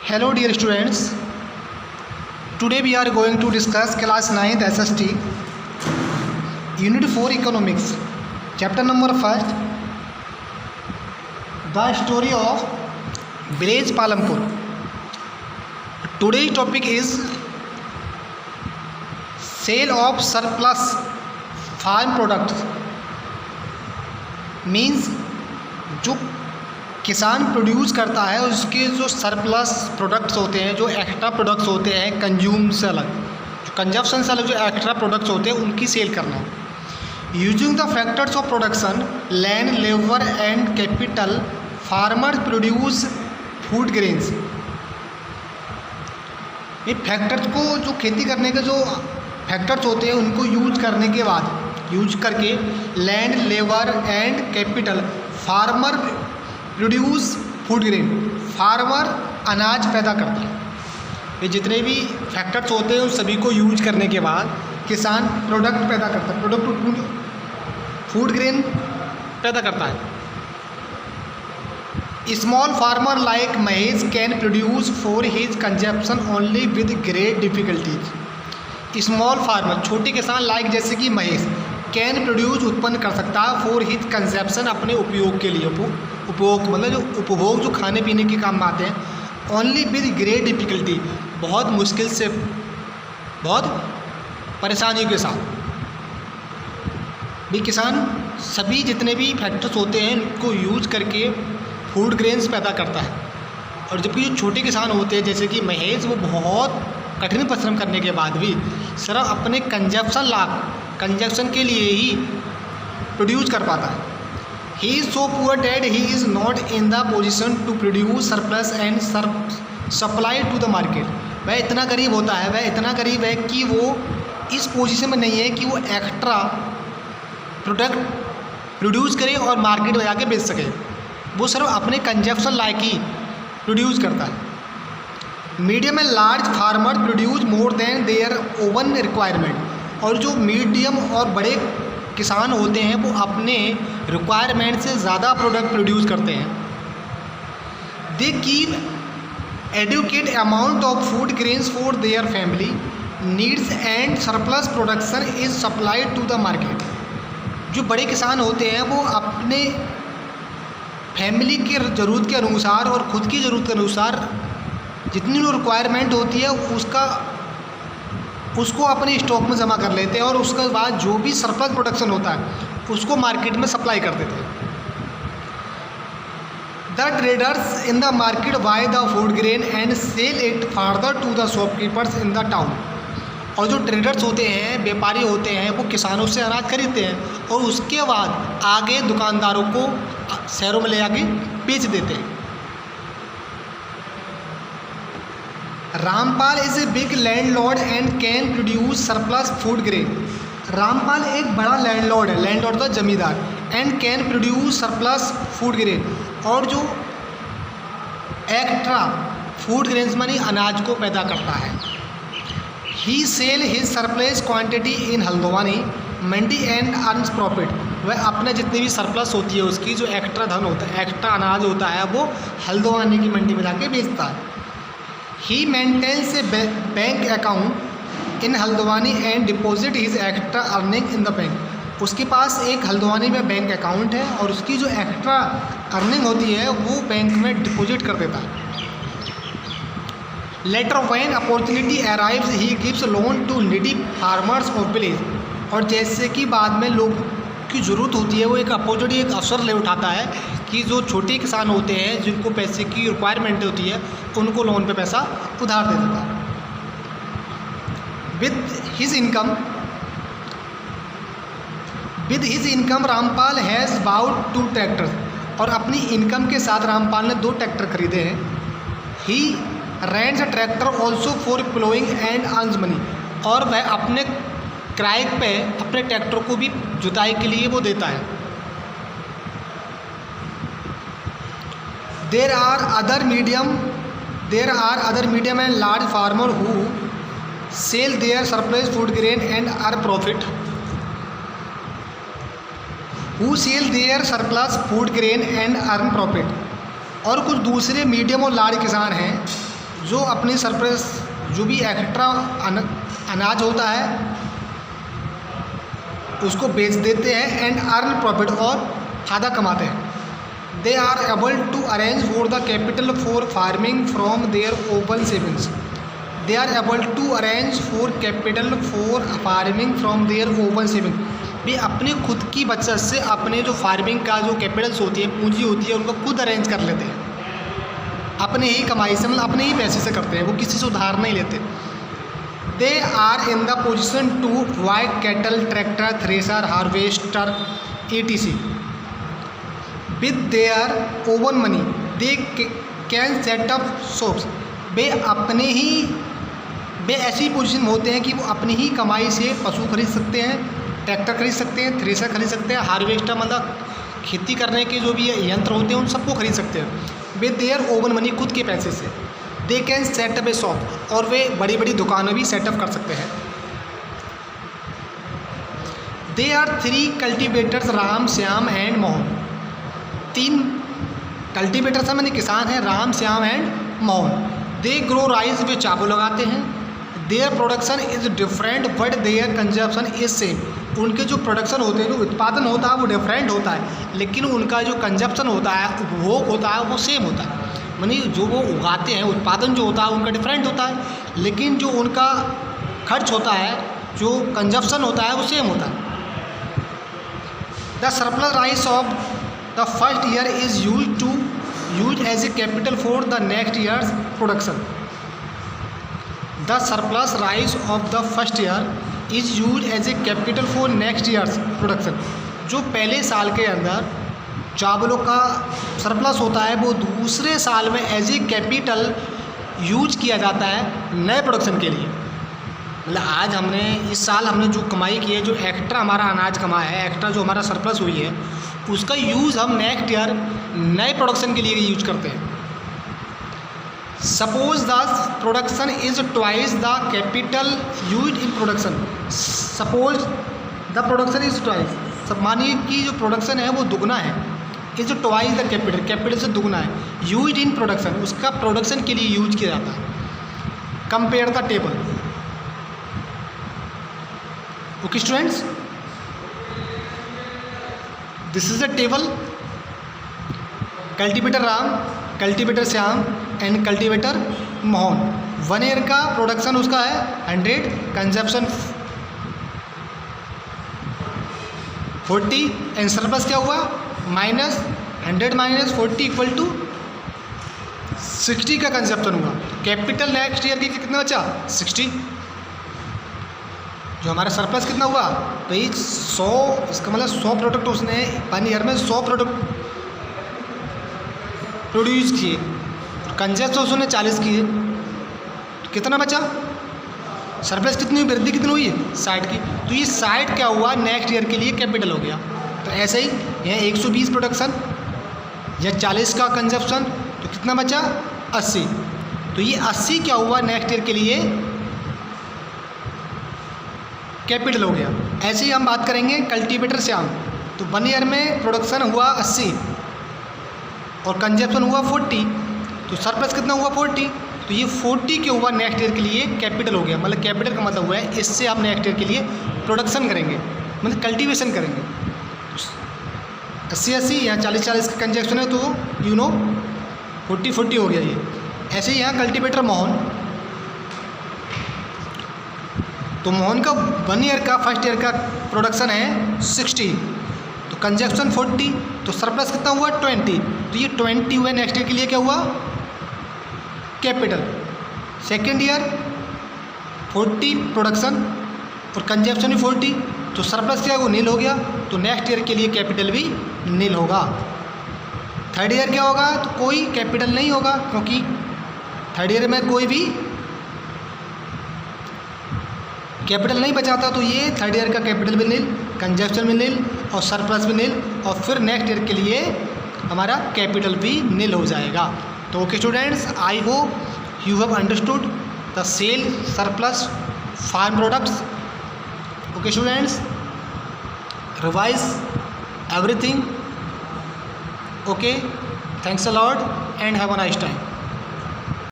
Hello dear students, today we are going to discuss class 9th SST Unit 4 Economics, chapter number 1st, The Story of Village Palampur. Today's topic is Sale of Surplus Farm Products, means जो किसान produce करता है उसके जो surplus products होते हैं, जो extra products होते हैं कंज्यूम से अलग, जो कंजप्शन से अलग जो एक्स्ट्रा प्रोडक्ट्स होते हैं उनकी सेल करना। Using the factors of production, land, labour and capital, farmer produce food grains. ये फैक्टर्स को, जो खेती करने के जो फैक्टर्स होते हैं उनको यूज करके land, labour and capital, farmer produce food grain, farmer अनाज पैदा करता है। ये जितने भी फैक्टर्स होते हैं उन सभी को यूज करने के बाद किसान प्रोडक्ट पैदा करता है, फूड ग्रेन पैदा करता है। Small farmer like Mahesh can produce for his consumption only with great difficulties. Small farmer, छोटे किसान लाइक जैसे कि महेश, कैन प्रोड्यूस उत्पन्न कर सकता है फॉर हिज कंजप्शन, अपने उपयोग के लिए, उपभोग मतलब जो उपभोग जो खाने पीने के काम में आते हैं, ओनली विद ग्रेट डिफिकल्टी, बहुत मुश्किल से, बहुत परेशानियों के साथ भी किसान सभी जितने भी फैक्टर्स होते हैं उनको यूज करके फूड ग्रेन्स पैदा करता है। और जबकि जो छोटे किसान होते हैं जैसे कि महेश, वो बहुत कठिन परिश्रम करने के बाद भी सिर्फ अपने कंजप्शन के लिए ही प्रोड्यूस कर पाता है। He is so poor that he is not in the position to produce surplus and supply to the market. वह इतना गरीब होता है, वह इतना गरीब है कि वो इस पोजीशन में नहीं है कि वो एक्स्ट्रा प्रोडक्ट प्रोड्यूस करे और मार्केट में जाके बेच सके। वो सिर्फ अपने कंजप्शन लायक ही प्रोड्यूस करता है। Medium and large farmer produce more than their own requirement. और जो मीडियम और बड़े किसान होते हैं वो अपने रिक्वायरमेंट से ज़्यादा प्रोडक्ट प्रोड्यूस करते हैं। They keep adequate amount of food grains for their family needs and surplus production is supplied to the market. जो बड़े किसान होते हैं वो अपने फैमिली की ज़रूरत के अनुसार और ख़ुद की ज़रूरत के अनुसार जितनी जो रिक्वायरमेंट होती है उसको अपने स्टॉक में जमा कर लेते हैं और उसके बाद जो भी सरप्लस प्रोडक्शन होता है उसको मार्केट में सप्लाई कर देते हैं। The traders in the market buy the food grain and sell it further to the shopkeepers in the town. और जो ट्रेडर्स होते हैं, व्यापारी होते हैं, वो किसानों से अनाज खरीदते हैं और उसके बाद आगे दुकानदारों को शहरों में ले आके बेच देते हैं। Rampal is a big landlord and can produce surplus food grain. Rampal एक बड़ा लैंडलॉर्ड है, लैंडलॉर्ड का जमींदार, and can produce surplus food grain, और जो एक्स्ट्रा फूड ग्रेन्स मानी अनाज को पैदा करता है। He sell his surplus quantity in Haldwani mandi and earns profit. वह अपने जितनी भी सरप्लस होती है उसकी जो एक्स्ट्रा धन होता है, एक्स्ट्रा अनाज होता है, वो हल्द्वानी की मंडी में जाके बेचता है। He maintains a bank account in Haldwani and deposit his extra earning in the bank। उसके पास एक हल्द्वानी में बैंक अकाउंट है और उसकी जो एक्स्ट्रा अर्निंग होती है वो बैंक में डिपॉजिट कर देता है। Later when opportunity arrives he gives loan to needy farmers of village. और जैसे कि बाद में लोग की ज़रूरत होती है वो एक अपॉर्चुनिटी, एक अवसर ले उठाता है कि जो छोटे किसान होते हैं जिनको पैसे की रिक्वायरमेंट होती है उनको लोन पे पैसा उधार दे देता है। With his income Rampal has bought 2 tractors. और अपनी इनकम के साथ रामपाल ने 2 ट्रैक्टर खरीदे हैं। He rents a tractor also for ploughing and earns money. और वह अपने किराए पे अपने ट्रैक्टर को भी जुताई के लिए वो देता है। There are other medium and large farmers who sell their surplus food grain and earn profit. और कुछ दूसरे मीडियम और लार्ज किसान हैं जो अपनी सरप्लस जो भी एक्स्ट्रा अनाज होता है उसको बेच देते हैं एंड अर्न प्रॉफिट और फ़ायदा कमाते हैं। They are able to arrange for the capital for farming from their open savings. They are able to arrange for capital for farming from their open saving. वे अपने खुद की बचत से अपने जो फार्मिंग का जो कैपिटल्स होती है, पूंजी होती है, उनको खुद अरेंज कर लेते हैं। अपने ही कमाई से, मतलब अपने ही पैसे से करते हैं, वो किसी से उधार नहीं लेते। They are in the position to buy cattle, tractor, thresher, harvester etc. With their own money they can set up shops. वे ऐसी पोजीशन में होते हैं कि वो अपनी ही कमाई से पशु खरीद सकते हैं, ट्रैक्टर खरीद सकते हैं, थ्रेशर खरीद सकते हैं, हार्वेस्टर मतलब खेती करने के जो भी यंत्र होते हैं उन सबको खरीद सकते हैं विद देयर ओवन मनी, खुद के पैसे से। They can setup A shop, और वे बड़ी बड़ी दुकानें भी सेटअप कर सकते हैं। They are 3 cultivators, Ram, Shyam and Mohan. 3 cultivators हैं, मैंने किसान हैं, Ram, Shyam and Mohan. They grow rice, वे चावल लगाते हैं। Their production is different but their consumption is same. उनके जो प्रोडक्शन होते हैं, जो उत्पादन होता है वो डिफरेंट होता है, लेकिन उनका जो कंजप्शन होता है, उपभोग होता है, वो सेम होता है। मानी जो वो उगाते हैं, उत्पादन जो होता है उनका डिफरेंट होता है, लेकिन जो उनका खर्च होता है, जो कंजप्शन होता है, वो सेम होता है। The surplus rice of the first year is use as a capital for the next year's production. The surplus rice of the first year is use as a capital for next year's production. जो पहले साल के अंदर चावलों का surplus होता है वो दूसरे साल में एज ए कैपिटल यूज किया जाता है नए प्रोडक्शन के लिए। मतलब आज हमने इस साल हमने जो कमाई की है, जो एक्स्ट्रा हमारा अनाज कमाया है, एक्स्ट्रा जो हमारा सरप्लस हुई है, उसका यूज़ हम नेक्स्ट ईयर नए प्रोडक्शन के लिए यूज करते हैं। Suppose the production is twice the capital use in production. Suppose the production is twice, सब मानिए कि जो प्रोडक्शन है वो दुगना है, is twice the capital, capital से दुगना है, यूज इन प्रोडक्शन, उसका प्रोडक्शन के लिए यूज किया जाता है। Compare the table. Okay students, this is the table. Cultivator Ram, cultivator Shyam and cultivator Mohan. 1 year का प्रोडक्शन उसका है 100, कंजप्शन 40 एंड सरप्लस क्या हुआ -100 - 40 इक्वल टू 60 का कंजप्शन हुआ। कैपिटल नेक्स्ट ईयर की कितना बचा 60। जो हमारा सरप्लस कितना हुआ भाई 100, इसका मतलब 100 प्रोडक्ट उसने 1 ईयर में 100 प्रोडक्ट प्रोड्यूस किए, कंजप्शन उसने 40 किए, तो कितना बचा सरप्लस कितनी हुई, वृद्धि कितनी हुई है 60 की। तो ये 60 क्या हुआ नेक्स्ट ईयर के लिए कैपिटल हो गया। तो ऐसे ही यहाँ 120 प्रोडक्शन या 40 का कंजप्शन, तो कितना बचा 80। तो ये 80 क्या हुआ नेक्स्ट ईयर के लिए कैपिटल हो गया। ऐसे ही हम बात करेंगे कल्टीवेटर श्याम। तो 1 ईयर में प्रोडक्शन हुआ 80 और कंजप्शन हुआ 40, तो सरप्लस कितना हुआ 40। तो ये 40 के हुआ नेक्स्ट ईयर के लिए कैपिटल हो गया। मतलब कैपिटल का मतलब हुआ है इससे हम नेक्स्ट ईयर के लिए प्रोडक्शन करेंगे, मतलब कल्टीवेशन करेंगे। 80 यहाँ 40 का कंजप्शन है, तो 40 हो गया ये। ऐसे ही यहाँ कल्टीवेटर मोहन। तो मोहन का 1 ईयर का फर्स्ट ईयर का प्रोडक्शन है 60, तो कंजप्शन 40, तो सरप्लस कितना हुआ 20। तो ये 20 हुआ नेक्स्ट ईयर के लिए क्या हुआ कैपिटल। सेकेंड ईयर 40 प्रोडक्शन और कंजप्शन भी 40, तो सरप्लस क्या है वो नील हो गया, तो नेक्स्ट ईयर के लिए कैपिटल भी नील होगा। थर्ड ईयर क्या होगा, तो कोई कैपिटल नहीं होगा, क्योंकि थर्ड ईयर में कोई भी कैपिटल नहीं बचाता, तो ये थर्ड ईयर का कैपिटल भी नील, कंजप्शन भी नील और सरप्लस भी नील, और फिर नेक्स्ट ईयर के लिए हमारा कैपिटल भी नील हो जाएगा। तो okay students, I hope you have understood the sale, surplus, farm products. Okay students, revise everything. Okay, thanks a lot and have a nice time.